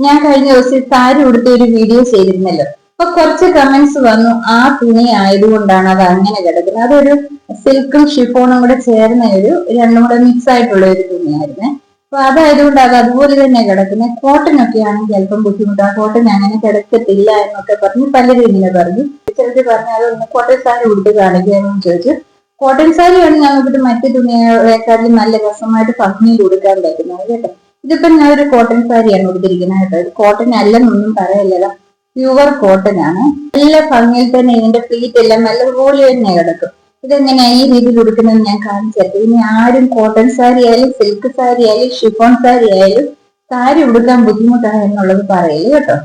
ഞാൻ കഴിഞ്ഞ ദിവസം സാരി ഉടുത്ത ഒരു വീഡിയോ ചെയ്തിരുന്നല്ലോ. അപ്പൊ കുറച്ച് കമന്റ്സ് വന്നു, ആ തുണി ആയതുകൊണ്ടാണ് അത് അങ്ങനെ കിടക്കുന്നത്. അതൊരു സിൽക്കും ഷിഫോണും കൂടെ ചേർന്ന ഒരു രണ്ടും കൂടെ മിക്സ് ആയിട്ടുള്ള ഒരു തുണിയായിരുന്നേ. അപ്പൊ അതായതുകൊണ്ട് അത് അതുപോലെ തന്നെ കിടക്കുന്നത്. കോട്ടൺ ഒക്കെ ആണെങ്കിൽ അല്പം ബുദ്ധിമുട്ടാണ്, കോട്ടൺ അങ്ങനെ കിടക്കത്തില്ല എന്നൊക്കെ പറഞ്ഞ് പലരും ഇങ്ങനെ പറഞ്ഞു. ചിലർ പറഞ്ഞു അതൊന്ന് കോട്ടൺ സാരി ഉടുത്ത് കാണിക്കാമെന്ന് ചോദിച്ചു. കോട്ടൺ സാരിയാണ് ഞങ്ങൾക്ക് മറ്റു തുണികളെക്കാളും നല്ല രസമായിട്ട് ഭംഗിയിൽ ഉടുക്കാൻ പറ്റുന്നത് കേട്ടോ. ഇതിപ്പോ ഞാൻ ഒരു കോട്ടൺ സാരിയാണ് ഉടുത്തിരിക്കുന്നത് കേട്ടോ. ഇത് കോട്ടൺ അല്ലെന്നൊന്നും പറയല്ല, പ്യുവർ കോട്ടൺ ആണ്. നല്ല ഭംഗിയിൽ തന്നെ ഇതിന്റെ പ്ലീറ്റ് എല്ലാം നല്ലപോലെ തന്നെ കിടക്കും. ഇതെങ്ങനെയാ ഈ രീതിയിൽ ഉടുക്കുന്നത് ഞാൻ കാണിച്ചത്. ഇനി ആരും കോട്ടൺ സാരി ആയാലും സിൽക്ക് സാരി ആയാലും ഷിഫോൺ സാരി ആയാലും സാരി ഉടുക്കാൻ ബുദ്ധിമുട്ടാണ് എന്നുള്ളത് പറയല് കേട്ടോ.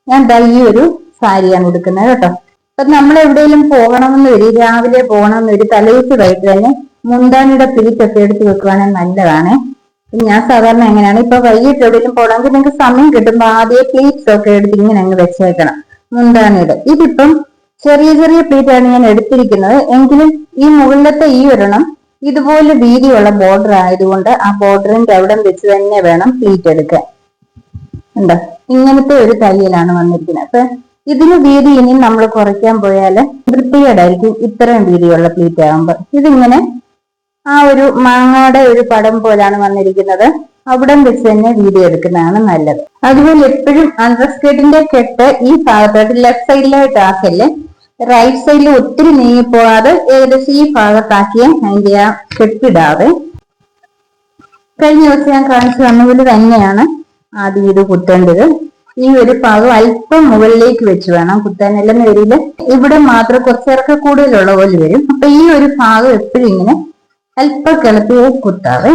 ഞാൻ ഈ ഒരു സാരിയാണ് ഉടുക്കുന്നത് കേട്ടോ. അപ്പൊ നമ്മൾ എവിടെയെങ്കിലും പോകണമെന്ന് വരും, രാവിലെ പോകണമെന്ന് വരും, തലേദിവസമായിട്ട് തന്നെ മുന്താണിയുടെ പ്ലീറ്റ് ഒക്കെ എടുത്ത് വെക്കുവാണെങ്കിൽ നല്ലതാണ്. ഞാൻ സാധാരണ എങ്ങനെയാണ്, ഇപ്പൊ വൈകിട്ട് എവിടെയെങ്കിലും പോകണമെങ്കിൽ നിങ്ങൾക്ക് സമയം കിട്ടുമ്പോ ആദ്യം പ്ലീറ്റ്സ് ഒക്കെ എടുത്ത് ഇങ്ങനെ അങ്ങ് വെച്ചേക്കണം മുന്താണിയുടെ. ഇതിപ്പം ചെറിയ ചെറിയ പ്ലീറ്റാണ് ഞാൻ എടുത്തിരിക്കുന്നത്, എങ്കിലും ഈ മുകളിലത്തെ ഈ ഒരെണ്ണം ഇതുപോലെ വീതിയുള്ള ബോർഡർ ആയതുകൊണ്ട് ആ ബോർഡറിന്റെ അവിടെ വെച്ച് തന്നെ വേണം പ്ലീറ്റ് എടുക്കാൻ. എന്താ ഇങ്ങനത്തെ ഒരു തയ്യലാണ് വന്നിരിക്കുന്നത്. അപ്പൊ ഇതിന് വീതി ഇനി നമ്മൾ കുറയ്ക്കാൻ പോയാൽ വൃത്തികേടായിരിക്കും ഇത്രയും വീതിയുള്ള പ്ലീറ്റ് ആകുമ്പോൾ. ഇതിങ്ങനെ ആ ഒരു മാങ്ങയുടെ ഒരു പടം പോലാണ് വന്നിരിക്കുന്നത്, അവിടം വെച്ച് തന്നെ വീഡിയോ എടുക്കുന്നതാണ് നല്ലത്. അതുപോലെ എപ്പോഴും അണ്ടർസ്കേർട്ടിന്റെ കെട്ട് ഈ ഭാഗത്തായിട്ട് ലെഫ്റ്റ് സൈഡിലായിട്ട് ആക്കല്ലേ, റൈറ്റ് സൈഡിൽ ഒത്തിരി നീങ്ങിപ്പോകാതെ ഏകദേശം ഈ ഭാഗത്താക്കിയ അതിന്റെ ആ കെട്ടിടാതെ. കഴിഞ്ഞ ദിവസം ഞാൻ കാണിച്ചു തന്നപോലെ തന്നെയാണ് ആദ്യം ഇത് കുത്തേണ്ടത്. ഈ ഒരു ഭാഗം അല്പം മുകളിലേക്ക് വെച്ച് വേണം കുത്താൻ, അല്ലെന്ന് വരില്ല ഇവിടെ മാത്രം കുറച്ചിറക്ക കൂടുതലുള്ള പോലെ വരും. അപ്പൊ ഈ ഒരു ഭാഗം എപ്പോഴും ഇങ്ങനെ അല്പം കിളത്തി കുത്താവേ.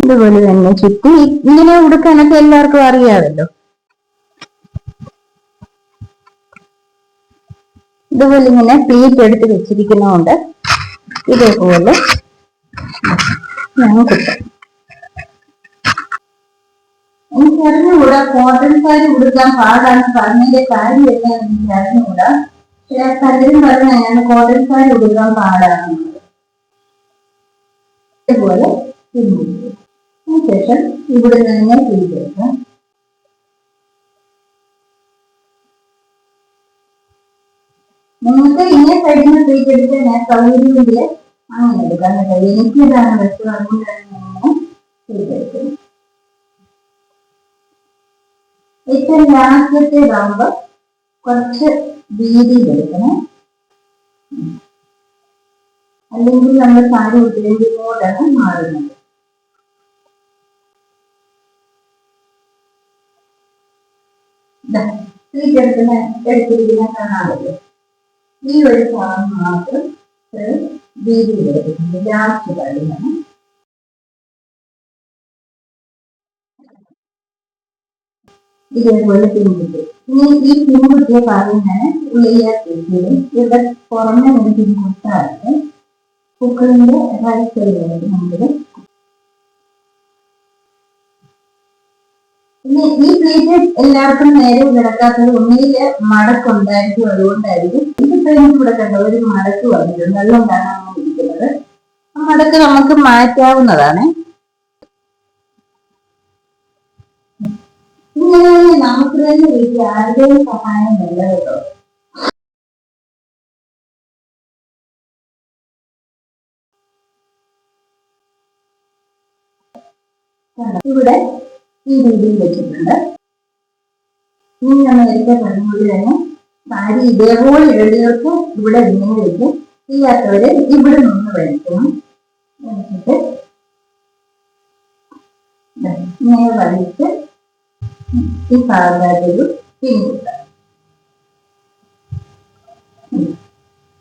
ഇതുപോലെ തന്നെ ചുറ്റി ഇങ്ങനെ ഉടുക്കാനൊക്കെ എല്ലാവർക്കും അറിയാമല്ലോ. ഇതുപോലെ ഇങ്ങനെ പ്ലീറ്റ് എടുത്ത് വെച്ചിരിക്കുന്നതുകൊണ്ട് ഇതേപോലെ ഞാൻ കുത്താം. എനിക്ക് അറിഞ്ഞുകൂടാ കോട്ടൺ സാരി ഉടുക്കാൻ പാടാണ് പറഞ്ഞതിന്റെ കാര്യം എന്താണെന്ന് എനിക്ക് അറിഞ്ഞുകൂടാ. പക്ഷെ പലരും പറഞ്ഞ ഞാൻ കോട്ടൺ സാരി ഉടുക്കാൻ പാടാണെന്നുള്ളത്. ഇതുപോലെ ശേഷം ഇവിടെ നിന്ന് ചെയ്തെടുക്കാം. നിങ്ങൾക്ക് ഇങ്ങനെ സൈഡിന് ചെയ്തെടുക്കാൻ ഞാൻ സൗകര്യമില്ല അങ്ങനെ എടുക്കാൻ കഴിയും. എനിക്ക് ഇതാണ് പറ്റും, അതുകൊണ്ടാണ് ഞാൻ ചെയ്തെടുക്കുന്നത്. ഏറ്റവും ലാസ്റ്റത്തേതാകുമ്പോ കുറച്ച് വീതിയിൽ എടുക്കണം, അല്ലെങ്കിൽ നമ്മൾ സാരി ഉടുത്തില്ലെങ്കിൽ ഇങ്ങോട്ടാണ് മാറുന്നത്. എടുത്തിരിക്കുന്ന കാണാമല്ലോ, ഈ ഒരു ഭാഗം മാത്രം വീതിയിൽ എടുക്കുന്നത് ലാസ്റ്റ് കാര്യമാണ്. ഇതേപോലെ പിൻകുട്ടി. ഇനി ഈ പിൻകുട്ടിയെ ഭാഗം ഞാൻ ഉള്ളിലാക്കിയിരിക്കും. ഇവിടെ പുറമെ ഒരു പിൻകുട്ടാണ് പൂക്കളിന്റെ റൈറ്റ് സൈഡിലായിട്ട് നമുക്ക്. ഇനി ഈ പ്ലീറ്റ് എല്ലാവർക്കും നേരെ കിടക്കാത്തത് ഒന്നില് മടക്കുണ്ടായിരിക്കും, അതുകൊണ്ടായിരിക്കും. ഇതിപ്പോ ഇവിടെ കണ്ട ഒരു മടക്ക് വന്നിട്ടുണ്ട്, അതുകൊണ്ടാണ് അങ്ങനെ ഇരിക്കുന്നത്. ആ മടക്ക് നമുക്ക് മാറ്റാവുന്നതാണ്. ഇങ്ങനെ നമുക്ക് തന്നെ വീട്ടിൽ ആരുടെയും സഹായം വേണ്ട കേട്ടോ. ഇവിടെ ഈ രീതിയിൽ വെച്ചിട്ടുണ്ട്. ഇനി നമ്മൾ നേരത്തെ പറഞ്ഞുകൊണ്ട് തന്നെ സാരി ഇതേപോലെ ഇടേണ്ടവർക്ക് ഇവിടെ ഇങ്ങനെ വെക്കും, ചെയ്യാത്തവര് ഇവിടെ നിന്ന് വലിക്കണം. വലിച്ചിട്ട് ഇങ്ങനെ വലിച്ച് ഈ ഭാഗത്തൊരു പിൻകുത്ത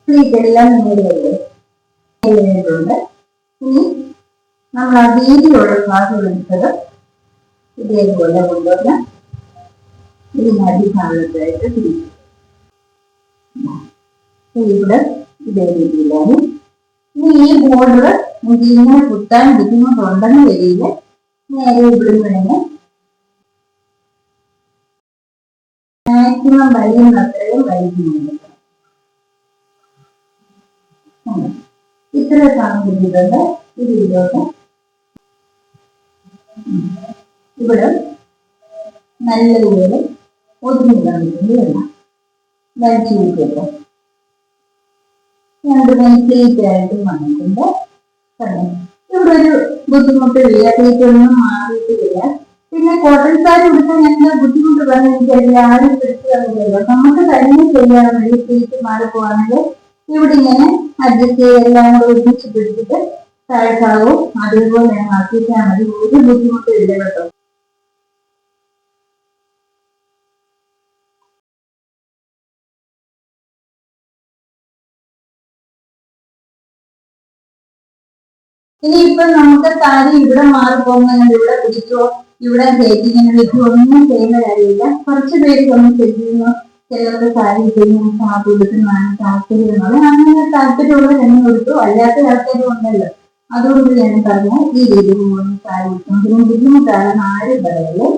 പ്ലീറ്റെല്ലാം നേരെയുണ്ട്. ഇനി നമ്മൾ ആ വീതിയുള്ള ഭാഗം എടുത്തത് ഇതേപോലെ കൊണ്ടുവന്ന് ഇതിനടിഭാഗത്തായിട്ട് തിരിച്ചു. ഇവിടെ ഇതേ രീതിയിലാണ്. ഇനി ഈ ബോർഡർ ഇങ്ങനെ കുത്താൻ ബുദ്ധിമുട്ടുണ്ടെന്ന് വരില്ല, നേരെ ഇവിടുന്ന് തന്നെ മാക്സിമം വലിയുന്നത്രയും വലിക്കുന്നുണ്ട്. ഇത്ര സാഹചര്യത്തിലുണ്ട് ഇതിലോട്ട് ഇവിടെ നല്ലതുപോലെ ഒതുങ്ങി വന്നിട്ടുണ്ട് എണ്ണ വലിച്ചു കൂട്ടിയപ്പോ രണ്ട് പ്ലേറ്റായിട്ടും വന്നിട്ടുണ്ട്. ഇവിടെ ഒരു ബുദ്ധിമുട്ടില്ല, പ്ലേറ്റൊന്നും മാറിയിട്ടില്ല. പിന്നെ കോട്ടൺ സാരി ഉടുക്കാൻ എന്താ ബുദ്ധിമുട്ട് പറഞ്ഞ എനിക്ക് എല്ലാവരും പിടിച്ചു തന്നില്ലല്ലോ. നമുക്ക് തന്നെ ചെയ്യാൻ വേണ്ടി പ്ലേറ്റ് മാറിപ്പോവാണെങ്കിൽ ഇവിടെ ഇങ്ങനെ അഡ്ജസ്റ്റ് ചെയ്ത് എല്ലാം കൂടെ ഒഴിച്ച് പിടിച്ചിട്ട് താഴ്ഭാഗവും അതേപോലെ ആക്കിയിട്ടാൽ മതി. ഒരു ബുദ്ധിമുട്ടും ഇല്ല കേട്ടോ. ഇനിയിപ്പൊ നമുക്ക് സാരി ഇവിടെ മാറിപ്പോകുന്ന ഇവിടെ പിടിച്ചോ ഇവിടെ തേക്കിങ്ങനെ വെച്ചോ ഒന്നും ചെയ്യുന്ന കാര്യമില്ല. കുറച്ച് പേര് ഒന്ന് ചെയ്യുന്നു, ചിലർക്ക് സാരി ചെയ്യുന്ന സാരി എടുക്കുന്നതാണ് താല്പര്യം എന്നുള്ളത്. അങ്ങനെ താല്പര്യമുള്ള എന്നെ കൊടുത്തു, അല്ലാത്ത ആൾക്കാരും ഉണ്ടല്ലോ. അതുകൊണ്ട് ഞാൻ പറഞ്ഞ ഈ രീതിയിൽ സാരി എടുക്കും. പിന്നെ ബുദ്ധിമുട്ടാണെന്ന് ആരും പറയല്ലേ.